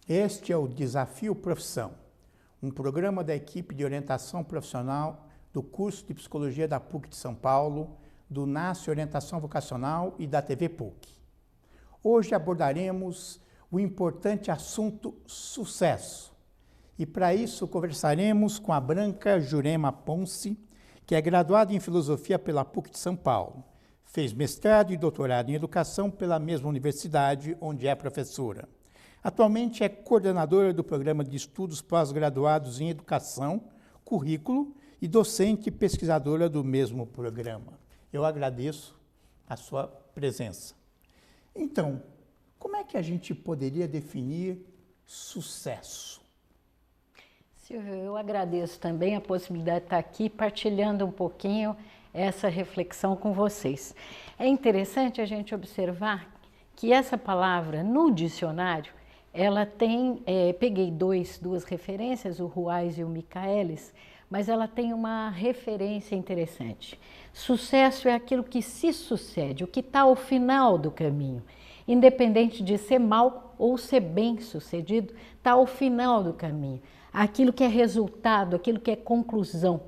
Este é o Desafio Profissão, um programa da equipe de orientação profissional do curso de Psicologia da PUC de São Paulo, do NASCE Orientação Vocacional e da TV PUC. Hoje abordaremos o importante assunto sucesso. E para isso conversaremos com a Branca Jurema Ponce, que é graduada em Filosofia pela PUC de São Paulo. Fez mestrado e doutorado em Educação pela mesma universidade onde é professora. Atualmente é coordenadora do Programa de Estudos Pós-Graduados em Educação, Currículo e docente e pesquisadora do mesmo programa. Eu agradeço a sua presença. Então, como é que a gente poderia definir sucesso? Silvio, eu agradeço também a possibilidade de estar aqui partilhando um pouquinho essa reflexão com vocês. É interessante a gente observar que essa palavra no dicionário, ela tem, peguei duas referências, o Ruais e o Michaelis, mas ela tem uma referência interessante. Sucesso é aquilo que se sucede, o que está ao final do caminho. Independente de ser mal ou ser bem sucedido, está ao final do caminho. Aquilo que é resultado, aquilo que é conclusão.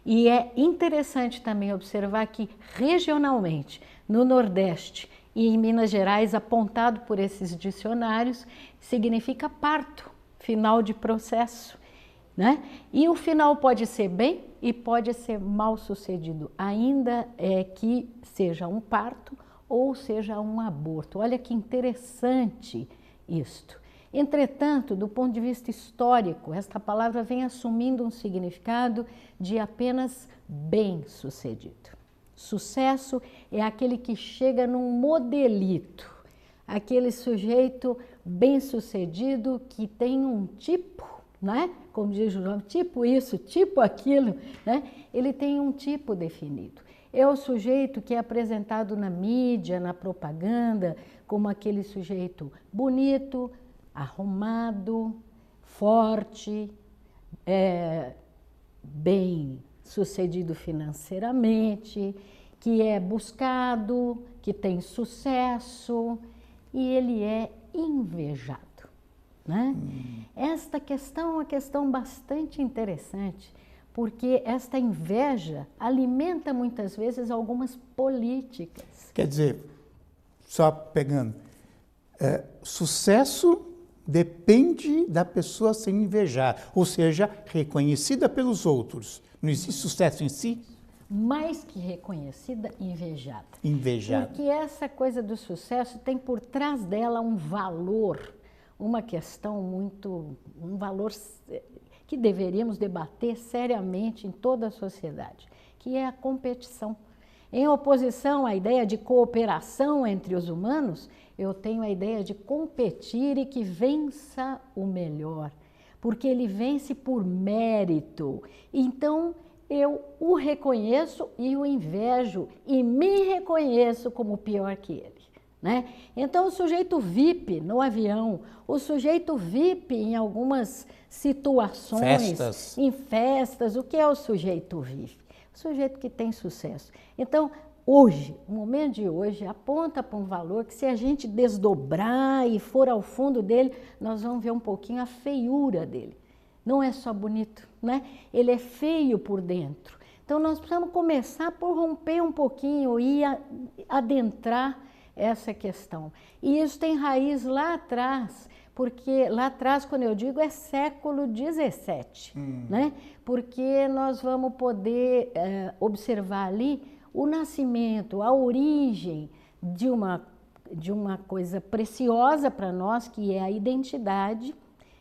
E é interessante também observar que regionalmente, no Nordeste e em Minas Gerais, apontado por esses dicionários, significa parto, final de processo, né? E o final pode ser bem e pode ser mal sucedido, ainda que seja um parto ou seja um aborto. Olha que interessante isto. Entretanto, do ponto de vista histórico, esta palavra vem assumindo um significado de apenas bem-sucedido. Sucesso é aquele que chega num modelito, aquele sujeito bem-sucedido que tem um tipo, né? Como diz o nome, tipo isso, tipo aquilo, né? Ele tem um tipo definido. É o sujeito que é apresentado na mídia, na propaganda, como aquele sujeito bonito, arrumado, forte, bem sucedido financeiramente, que é buscado, que tem sucesso e ele é invejado, né? Esta questão é uma questão bastante interessante, porque esta inveja alimenta muitas vezes algumas políticas. Quer dizer, só pegando, sucesso depende da pessoa ser invejada, ou seja, reconhecida pelos outros. Não existe sucesso em si? Mais que reconhecida, invejada. Invejada. Porque essa coisa do sucesso tem por trás dela um valor, uma questão um valor que deveríamos debater seriamente em toda a sociedade, que é a competição. Em oposição à ideia de cooperação entre os humanos, eu tenho a ideia de competir e que vença o melhor, porque ele vence por mérito. Então, eu o reconheço e o invejo e me reconheço como pior que ele, né? Então, o sujeito VIP no avião, o sujeito VIP em algumas situações, em festas, o que é o sujeito VIP? O sujeito que tem sucesso. Então, hoje, o momento de hoje, aponta para um valor que se a gente desdobrar e for ao fundo dele, nós vamos ver um pouquinho a feiura dele. Não é só bonito, né? Ele é feio por dentro. Então, nós precisamos começar por romper um pouquinho e adentrar essa questão. E isso tem raiz lá atrás, porque lá atrás, quando eu digo, é século XVII, né? Porque nós vamos poder observar ali o nascimento, a origem de uma coisa preciosa para nós, que é a identidade,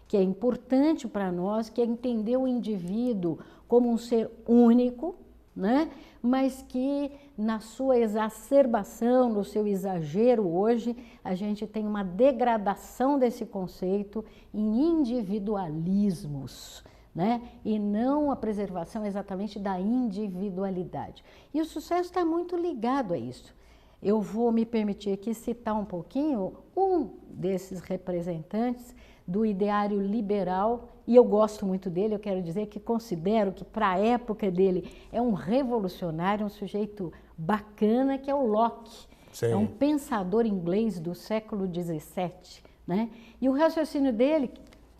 que é importante para nós, que é entender o indivíduo como um ser único, né? Mas que na sua exacerbação, no seu exagero hoje, a gente tem uma degradação desse conceito em individualismos, né? E não a preservação exatamente da individualidade. E o sucesso está muito ligado a isso. Eu vou me permitir aqui citar um pouquinho um desses representantes do ideário liberal, e eu gosto muito dele, eu quero dizer que considero que para a época dele é um revolucionário, um sujeito bacana, que é o Locke. Sim. É um pensador inglês do século XVII, né? E o raciocínio dele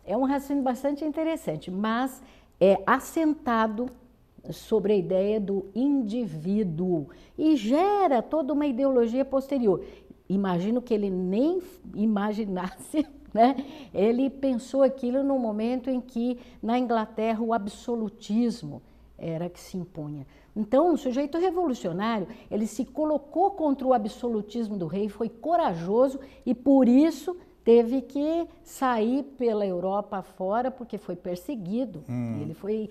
É um raciocínio bastante interessante, mas é assentado sobre a ideia do indivíduo e gera toda uma ideologia posterior. Imagino que ele nem imaginasse, né? Ele pensou aquilo no momento em que na Inglaterra o absolutismo era que se impunha. Então, um sujeito revolucionário, ele se colocou contra o absolutismo do rei, foi corajoso e por isso teve que sair pela Europa fora, porque foi perseguido. Ele foi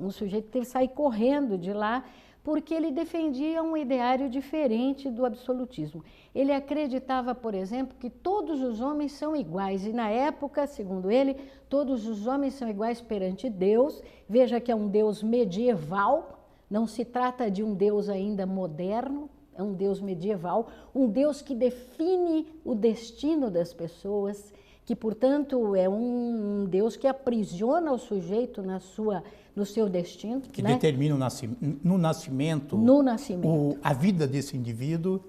um sujeito que teve que sair correndo de lá, porque ele defendia um ideário diferente do absolutismo. Ele acreditava, por exemplo, que todos os homens são iguais, e na época, segundo ele, todos os homens são iguais perante Deus. Veja que é um Deus medieval, não se trata de um Deus ainda moderno, é um Deus medieval, um Deus que define o destino das pessoas, que, portanto, é um Deus que aprisiona o sujeito no seu destino. Que determina no nascimento a vida desse indivíduo.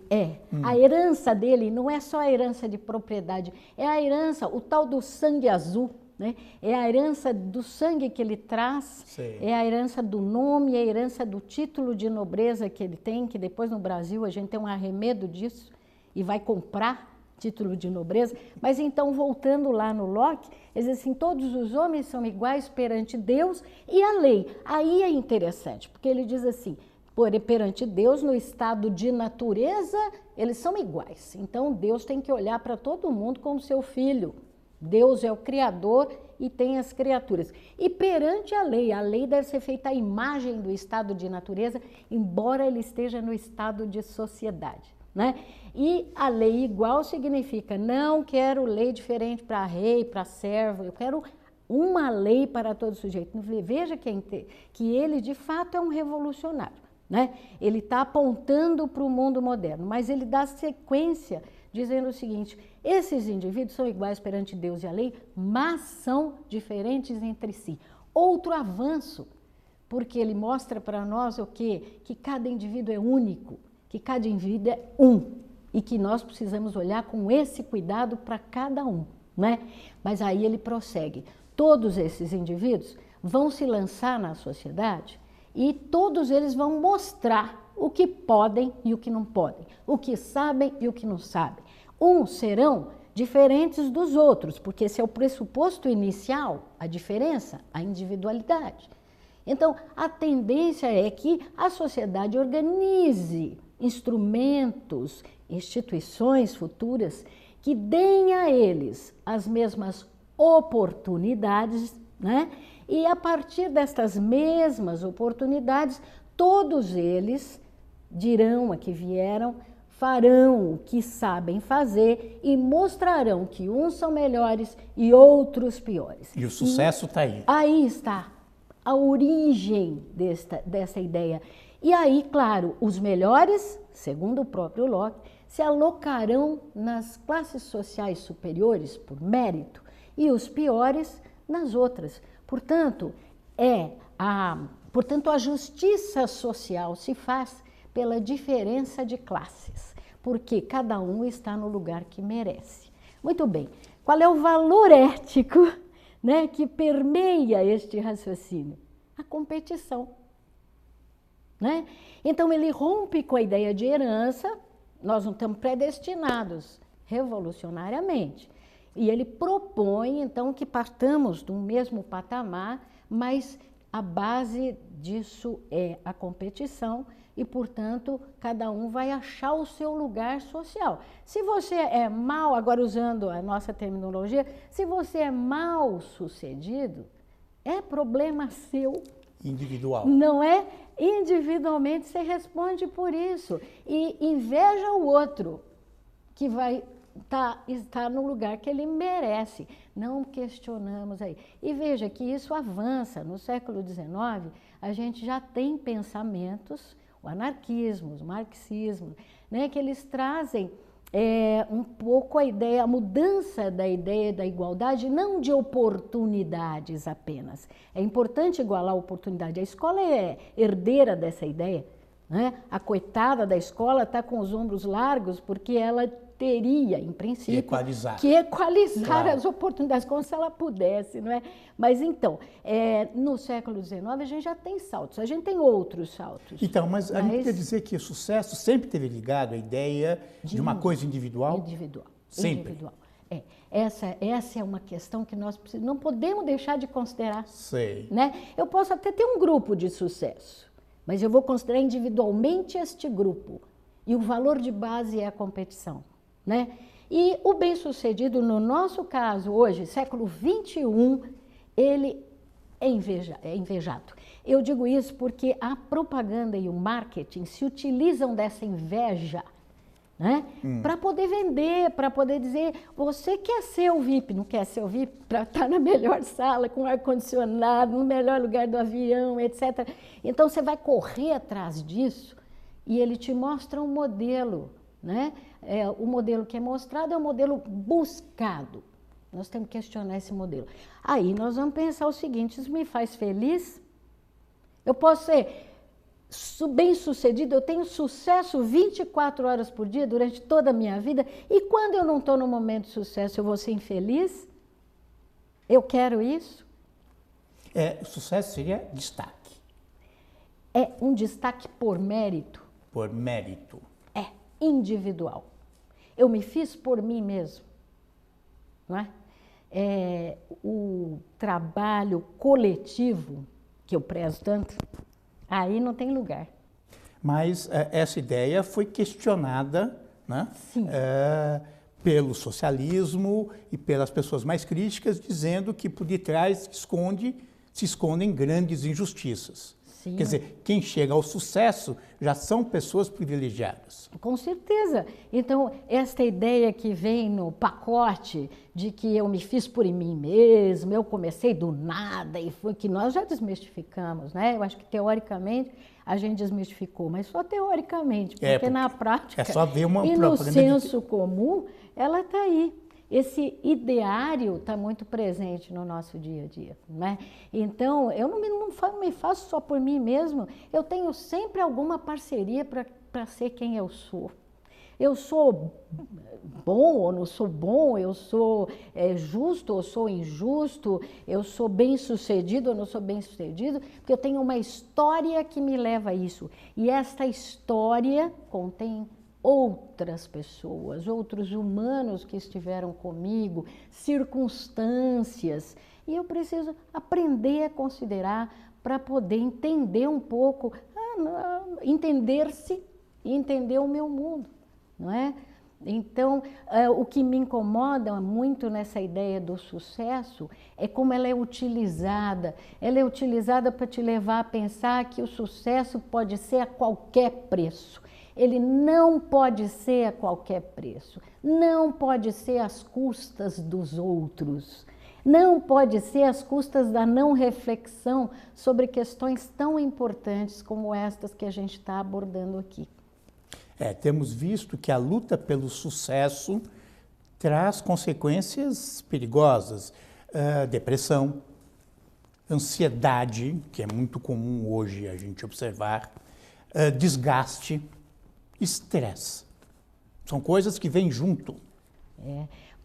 A herança dele não é só a herança de propriedade, é a herança, o tal do sangue azul, né? É a herança do sangue que ele traz, é a herança do nome, é a herança do título de nobreza que ele tem, que depois no Brasil a gente tem um arremedo disso e vai comprar título de nobreza. Mas então, voltando lá no Locke, ele diz assim, todos os homens são iguais perante Deus e a lei. Aí é interessante, porque ele diz assim, perante Deus, no estado de natureza, eles são iguais. Então, Deus tem que olhar para todo mundo como seu filho. Deus é o Criador e tem as criaturas. E perante a lei deve ser feita à imagem do estado de natureza, embora ele esteja no estado de sociedade, né? E a lei igual significa, não quero lei diferente para rei, para servo, eu quero uma lei para todo sujeito. Veja que ele de fato é um revolucionário, né? Ele está apontando para o mundo moderno, mas ele dá sequência dizendo o seguinte, esses indivíduos são iguais perante Deus e a lei, mas são diferentes entre si. Outro avanço, porque ele mostra para nós o quê? Que cada indivíduo é único, que cada indivíduo é um, e que nós precisamos olhar com esse cuidado para cada um, né? Mas aí ele prossegue, todos esses indivíduos vão se lançar na sociedade e todos eles vão mostrar o que podem e o que não podem, o que sabem e o que não sabem. Uns serão diferentes dos outros, porque esse é o pressuposto inicial, a diferença, a individualidade. Então, a tendência é que a sociedade organize instrumentos, instituições futuras que deem a eles as mesmas oportunidades, né? E a partir destas mesmas oportunidades, todos eles dirão a que vieram, farão o que sabem fazer e mostrarão que uns são melhores e outros piores. E o sucesso está aí. Aí está a origem dessa ideia. E aí, claro, os melhores, segundo o próprio Locke, se alocarão nas classes sociais superiores por mérito e os piores nas outras. Portanto, a justiça social se faz pela diferença de classes, porque cada um está no lugar que merece. Muito bem, qual é o valor ético, né, que permeia este raciocínio? A competição, né? Então ele rompe com a ideia de herança, nós não estamos predestinados revolucionariamente, e ele propõe então que partamos do mesmo patamar, mas a base disso é a competição e, portanto, cada um vai achar o seu lugar social. Se você é mal, agora usando a nossa terminologia, se você é mal sucedido, é problema seu. Individual. Não é? Individualmente você responde por isso. E inveja o outro que vai estar no lugar que ele merece. Não questionamos aí. E veja que isso avança. No século XIX, a gente já tem pensamentos, o anarquismo, o marxismo, né, que eles trazem um pouco a mudança da ideia da igualdade, não de oportunidades apenas. É importante igualar a oportunidade. A escola é herdeira dessa ideia, né? A coitada da escola está com os ombros largos porque ela teria, em princípio, equalizar. que equalizar Claro. as oportunidades, como se ela pudesse, não é? Mas então, no século XIX a gente já tem saltos, a gente tem outros saltos. Então, mas a gente quer dizer que o sucesso sempre esteve ligado à ideia de uma coisa individual? Individual. Sempre. Individual. Essa é uma questão que nós não podemos deixar de considerar. Sei. Né? Eu posso até ter um grupo de sucesso, mas eu vou considerar individualmente este grupo. E o valor de base é a competição. Né? E o bem-sucedido, no nosso caso, hoje, século XXI, ele é invejado. Eu digo isso porque a propaganda e o marketing se utilizam dessa inveja, né? Para poder vender, para poder dizer, você quer ser o VIP, não quer ser o VIP? Para estar na melhor sala, com ar-condicionado, no melhor lugar do avião, etc. Então, você vai correr atrás disso e ele te mostra um modelo, né? O modelo que é mostrado é o modelo buscado. Nós temos que questionar esse modelo. Aí nós vamos pensar o seguinte, isso me faz feliz? Eu posso ser bem-sucedido, eu tenho sucesso 24 horas por dia durante toda a minha vida, e quando eu não estou no momento de sucesso, eu vou ser infeliz? Eu quero isso? Sucesso seria destaque. É um destaque por mérito? Por mérito. É individual. Eu me fiz por mim mesmo, não é? O trabalho coletivo, que eu prezo tanto, aí não tem lugar. Mas essa ideia foi questionada, né? Sim. Pelo socialismo e pelas pessoas mais críticas, dizendo que por detrás se escondem grandes injustiças. Sim. Quer dizer, quem chega ao sucesso já são pessoas privilegiadas. Com certeza. Então, esta ideia que vem no pacote de que eu me fiz por mim mesmo, eu comecei do nada, e foi que nós já desmistificamos, né? Eu acho que teoricamente a gente desmistificou, mas só teoricamente, porque na prática é só ver uma e no senso comum, ela está aí. Esse ideário está muito presente no nosso dia a dia, né? Então, eu não me faço só por mim mesmo, eu tenho sempre alguma parceria para ser quem eu sou. Eu sou bom ou não sou bom, eu sou justo ou sou injusto, eu sou bem-sucedido ou não sou bem-sucedido, porque eu tenho uma história que me leva a isso. E esta história contém outras pessoas, outros humanos que estiveram comigo, circunstâncias, e eu preciso aprender a considerar para poder entender um pouco, entender-se e entender o meu mundo, não é? Então, o que me incomoda muito nessa ideia do sucesso é como ela é utilizada. Ela é utilizada para te levar a pensar que o sucesso pode ser a qualquer preço. Ele não pode ser a qualquer preço, não pode ser às custas dos outros, não pode ser às custas da não reflexão sobre questões tão importantes como estas que a gente está abordando aqui. Temos visto que a luta pelo sucesso traz consequências perigosas, depressão, ansiedade, que é muito comum hoje a gente observar, desgaste, estresse. São coisas que vêm junto.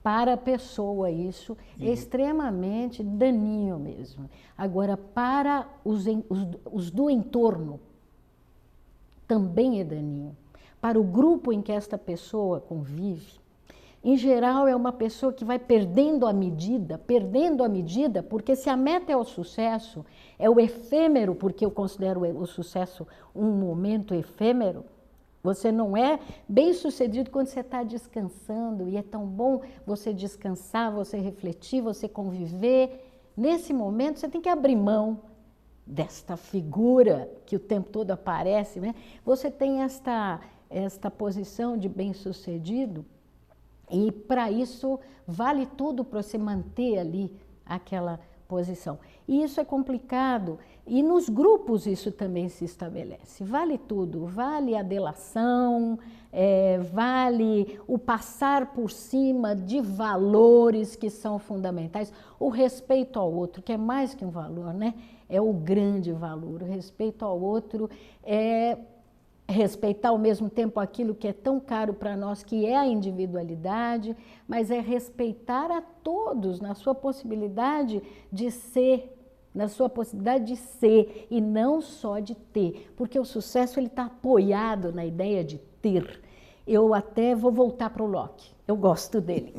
Para a pessoa isso é extremamente daninho mesmo. Agora, para os do entorno, também é daninho. Para o grupo em que esta pessoa convive, em geral é uma pessoa que vai perdendo a medida, porque se a meta é o sucesso, é o efêmero, porque eu considero o sucesso um momento efêmero. Você não é bem-sucedido quando você está descansando, e é tão bom você descansar, você refletir, você conviver. Nesse momento, você tem que abrir mão desta figura que o tempo todo aparece, né? Você tem esta posição de bem-sucedido, e para isso vale tudo para você manter ali aquela posição. E isso é complicado, e nos grupos isso também se estabelece. Vale tudo, vale a delação, vale o passar por cima de valores que são fundamentais, o respeito ao outro, que é mais que um valor, né? É o grande valor. O respeito ao outro é respeitar ao mesmo tempo aquilo que é tão caro para nós, que é a individualidade, mas é respeitar a todos na sua possibilidade de ser, na sua possibilidade de ser e não só de ter, porque o sucesso ele está apoiado na ideia de ter. Eu até vou voltar para o Locke, eu gosto dele.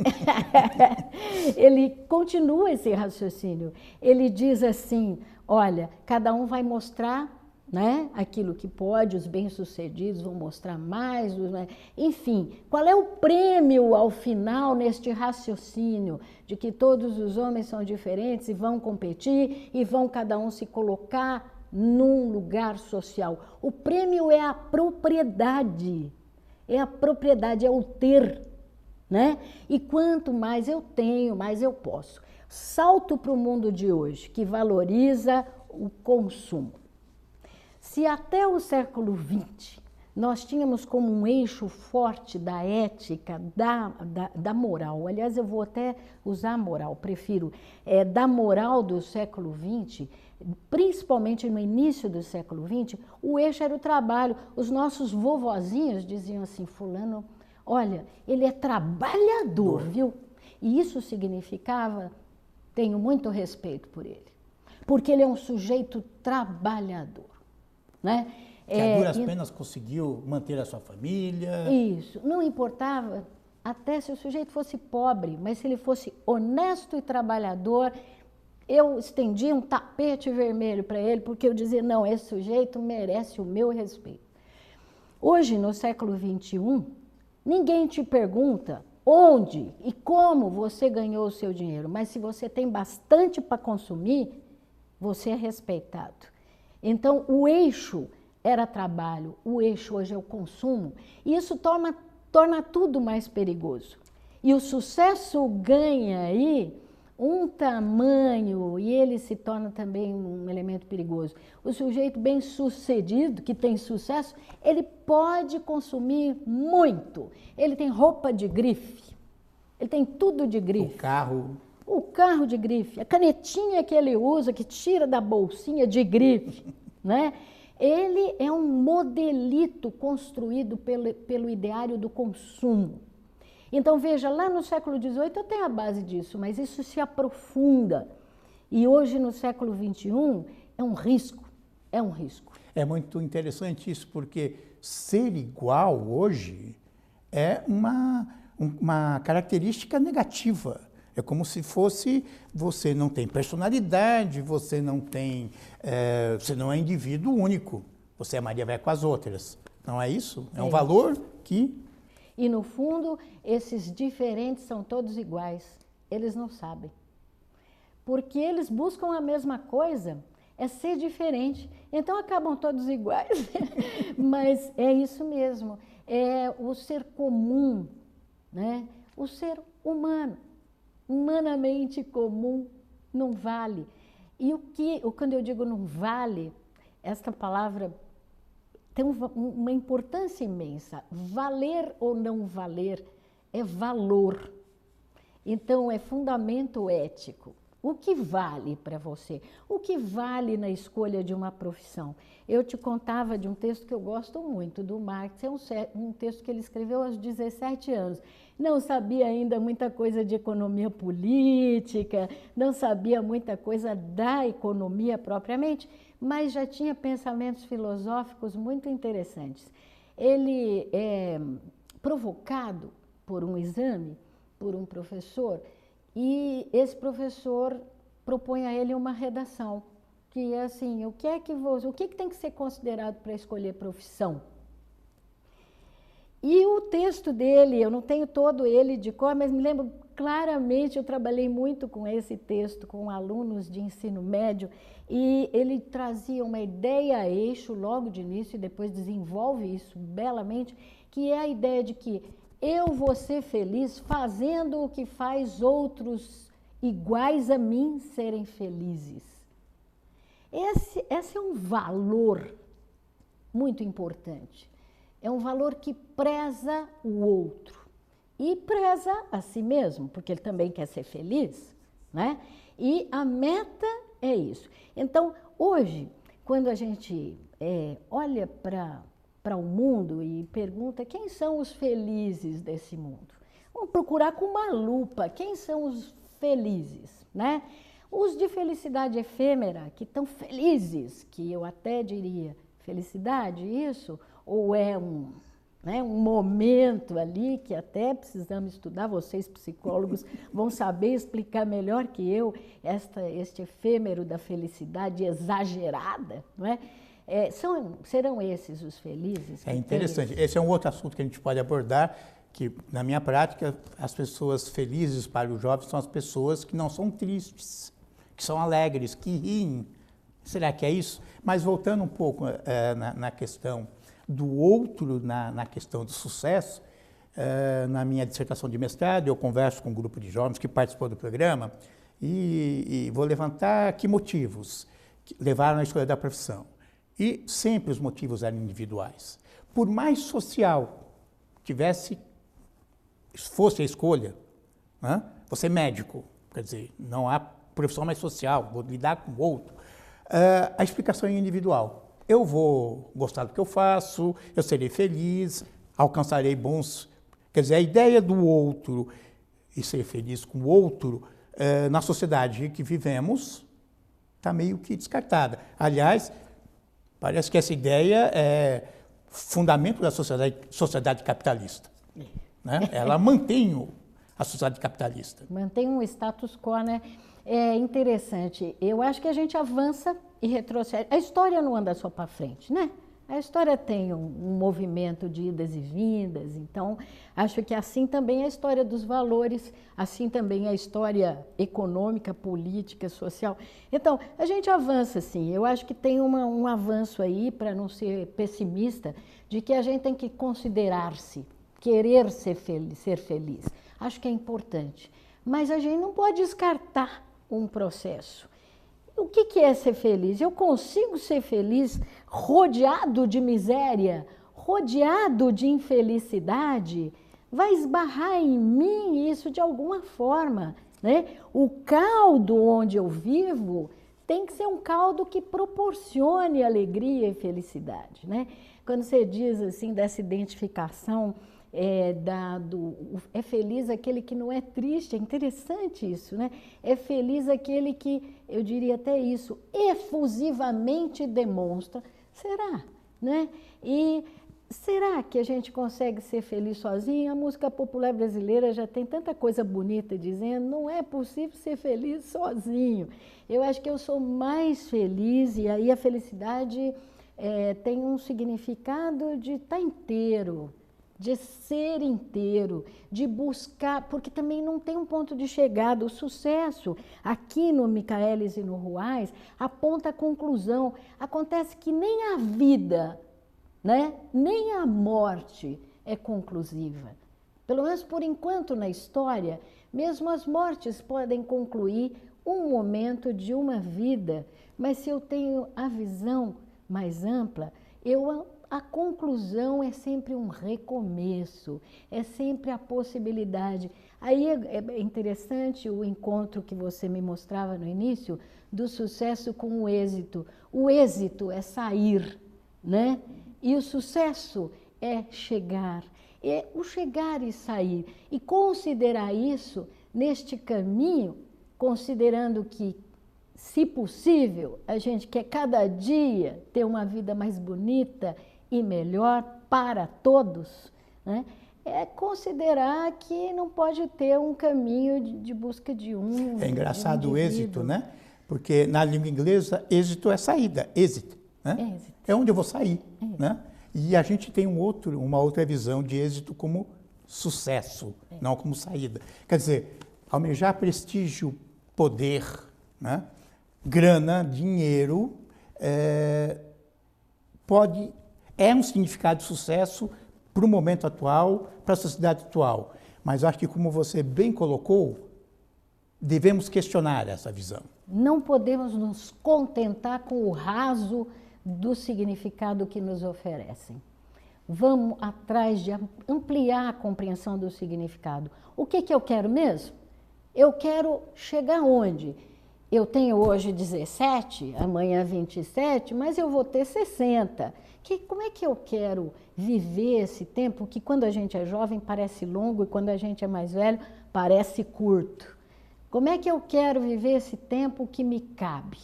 Ele continua esse raciocínio, ele diz assim, olha, cada um vai mostrar, né, aquilo que pode, os bem-sucedidos vão mostrar mais, né? Enfim, qual é o prêmio ao final neste raciocínio de que todos os homens são diferentes e vão competir e vão cada um se colocar num lugar social? O prêmio é a propriedade, é o ter, né? E quanto mais eu tenho, mais eu posso. Salto para o mundo de hoje, que valoriza o consumo. Se até o século XX nós tínhamos como um eixo forte da ética, da moral, aliás, eu vou até usar moral, prefiro, da moral do século XX, principalmente no início do século XX, o eixo era o trabalho. Os nossos vovozinhos diziam assim, fulano, olha, ele é trabalhador, viu? E isso significava, tenho muito respeito por ele, porque ele é um sujeito trabalhador. Né? Que a duras penas conseguiu manter a sua família. Isso, não importava até se o sujeito fosse pobre, mas se ele fosse honesto e trabalhador, eu estendia um tapete vermelho para ele, porque eu dizia, não, esse sujeito merece o meu respeito. Hoje, no século XXI, ninguém te pergunta onde e como você ganhou o seu dinheiro, mas se você tem bastante para consumir, você é respeitado. Então, o eixo era trabalho, o eixo hoje é o consumo, e isso torna tudo mais perigoso. E o sucesso ganha aí um tamanho, e ele se torna também um elemento perigoso. O sujeito bem-sucedido, que tem sucesso, ele pode consumir muito. Ele tem roupa de grife, ele tem tudo de grife. O carro de grife, a canetinha que ele usa, que tira da bolsinha de grife, né? Ele é um modelito construído pelo ideário do consumo. Então, veja, lá no século XVIII eu tenho a base disso, mas isso se aprofunda. E hoje, no século XXI, é um risco, é um risco. É muito interessante isso, porque ser igual hoje é uma característica negativa. É como se fosse, você não tem personalidade, você não é indivíduo único, você é Maria vai com as outras. Não é isso? É um valor que... E no fundo, esses diferentes são todos iguais, eles não sabem. Porque eles buscam a mesma coisa, é ser diferente, então acabam todos iguais. Mas é isso mesmo, é o ser comum, né? O ser humano. Humanamente comum não vale. E quando eu digo não vale, esta palavra tem uma importância imensa. Valer ou não valer é valor. Então, é fundamento ético. O que vale para você? O que vale na escolha de uma profissão? Eu te contava de um texto que eu gosto muito, do Marx. É um texto que ele escreveu aos 17 anos. Não sabia ainda muita coisa de economia política, não sabia muita coisa da economia propriamente, mas já tinha pensamentos filosóficos muito interessantes. Ele é provocado por um exame, por um professor, e esse professor propõe a ele uma redação, que é assim, o que tem que ser considerado para escolher profissão? E o texto dele, eu não tenho todo ele de cor, mas me lembro claramente, eu trabalhei muito com esse texto, com alunos de ensino médio, e ele trazia uma ideia eixo logo de início e depois desenvolve isso belamente, que é a ideia de que eu vou ser feliz fazendo o que faz outros iguais a mim serem felizes. Esse é um valor muito importante. É um valor que preza o outro e preza a si mesmo, porque ele também quer ser feliz, né? E a meta é isso. Então, hoje, quando a gente olha para para o mundo e pergunta quem são os felizes desse mundo. Vamos procurar com uma lupa quem são os felizes, né? Os de felicidade efêmera, que estão felizes, que eu até diria, felicidade isso? Ou é um momento ali que até precisamos estudar, vocês psicólogos vão saber explicar melhor que eu este efêmero da felicidade exagerada, não é? Serão esses os felizes? É interessante. Esse é um outro assunto que a gente pode abordar, que na minha prática, as pessoas felizes para os jovens são as pessoas que não são tristes, que são alegres, que riem. Será que é isso? Mas voltando um pouco na questão do outro, na questão do sucesso, na minha dissertação de mestrado, eu converso com um grupo de jovens que participou do programa e vou levantar que motivos que levaram à escolha da profissão. E sempre os motivos eram individuais. Por mais social fosse a escolha, né? Você é médico, quer dizer, não há profissão mais social, vou lidar com o outro. A explicação é individual. Eu vou gostar do que eu faço, eu serei feliz, alcançarei bons... Quer dizer, a ideia do outro e ser feliz com o outro, na sociedade que vivemos, está meio que descartada. Aliás, parece que essa ideia é fundamento da sociedade capitalista. Né? Ela mantém a sociedade capitalista. Mantém um status quo, né? É interessante. Eu acho que a gente avança e retrocede. A história não anda só para frente, né? A história tem um movimento de idas e vindas, então acho que assim também é a história dos valores, assim também é a história econômica, política, social. Então, a gente avança sim, eu acho que tem um avanço aí, para não ser pessimista, de que a gente tem que considerar-se, querer ser feliz. Acho que é importante, mas a gente não pode descartar um processo. O que é ser feliz? Eu consigo ser feliz rodeado de miséria, rodeado de infelicidade? Vai esbarrar em mim isso de alguma forma, né? O caldo onde eu vivo tem que ser um caldo que proporcione alegria e felicidade, né? Quando você diz assim dessa identificação, é feliz aquele que não é triste, é interessante isso, né? É feliz aquele que, eu diria até isso, efusivamente demonstra. Será, né? E será que a gente consegue ser feliz sozinho? A música popular brasileira já tem tanta coisa bonita dizendo, não é possível ser feliz sozinho. Eu acho que eu sou mais feliz e aí a felicidade tem um significado de estar inteiro, de ser inteiro, de buscar, porque também não tem um ponto de chegada. O sucesso, aqui no Michaelis e no Ruais, aponta a conclusão. Acontece que nem a vida, né, nem a morte é conclusiva. Pelo menos por enquanto na história, mesmo as mortes podem concluir um momento de uma vida, mas se eu tenho a visão mais ampla, a conclusão é sempre um recomeço, é sempre a possibilidade. Aí é interessante o encontro que você me mostrava no início do sucesso com o êxito. O êxito é sair, né? E o sucesso é chegar. É o chegar e sair. E considerar isso neste caminho, considerando que, se possível, a gente quer cada dia ter uma vida mais bonita e melhor para todos, né? É considerar que não pode ter um caminho de busca de um. É engraçado o êxito, né? Porque na língua inglesa, êxito é saída, exit, né? Exit. É onde eu vou sair, né? E a gente tem uma outra visão de êxito como sucesso, não como saída. Quer dizer, almejar prestígio, poder, né? Grana, dinheiro, é um significado de sucesso para o momento atual, para a sociedade atual. Mas acho que, como você bem colocou, devemos questionar essa visão. Não podemos nos contentar com o raso do significado que nos oferecem. Vamos atrás de ampliar a compreensão do significado. O que eu quero mesmo? Eu quero chegar onde? eu tenho hoje 17, amanhã 27, mas eu vou ter 60. Como é que eu quero viver esse tempo que quando a gente é jovem parece longo e quando a gente é mais velho parece curto? Como é que eu quero viver esse tempo que me cabe?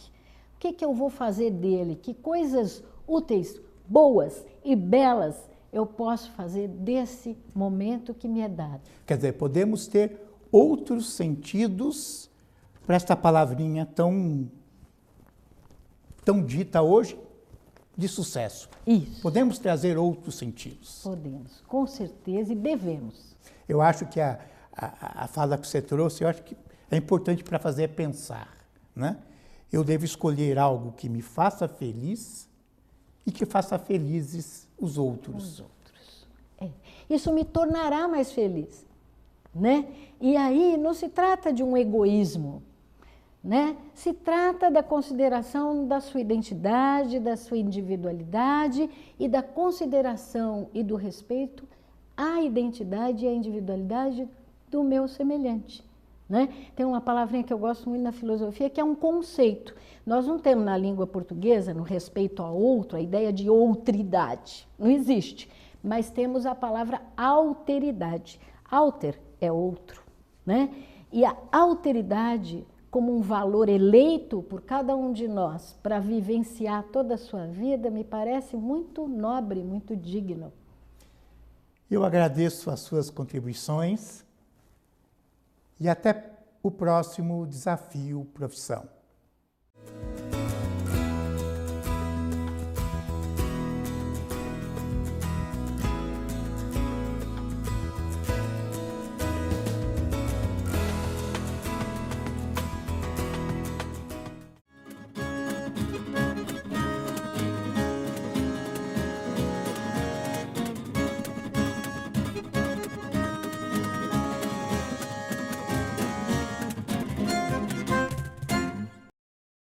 O que eu vou fazer dele? Que coisas úteis, boas e belas eu posso fazer desse momento que me é dado? Quer dizer, podemos ter outros sentidos para esta palavrinha tão dita hoje de sucesso. Isso. Podemos trazer outros sentidos. Podemos, com certeza, e devemos. Eu acho que a fala que você trouxe, eu acho que é importante para fazer pensar, né? Eu devo escolher algo que me faça feliz e que faça felizes os outros. Os outros. Isso me tornará mais feliz, né? E aí não se trata de um egoísmo, né? Se trata da consideração da sua identidade, da sua individualidade e da consideração e do respeito à identidade e à individualidade do meu semelhante, né? Tem uma palavrinha que eu gosto muito na filosofia, que é um conceito. Nós não temos na língua portuguesa, no respeito ao outro, a ideia de outridade. Não existe. Mas temos a palavra alteridade. Alter é outro, né? E a alteridade, como um valor eleito por cada um de nós para vivenciar toda a sua vida, me parece muito nobre, muito digno. Eu agradeço as suas contribuições e até o próximo Desafio Profissão.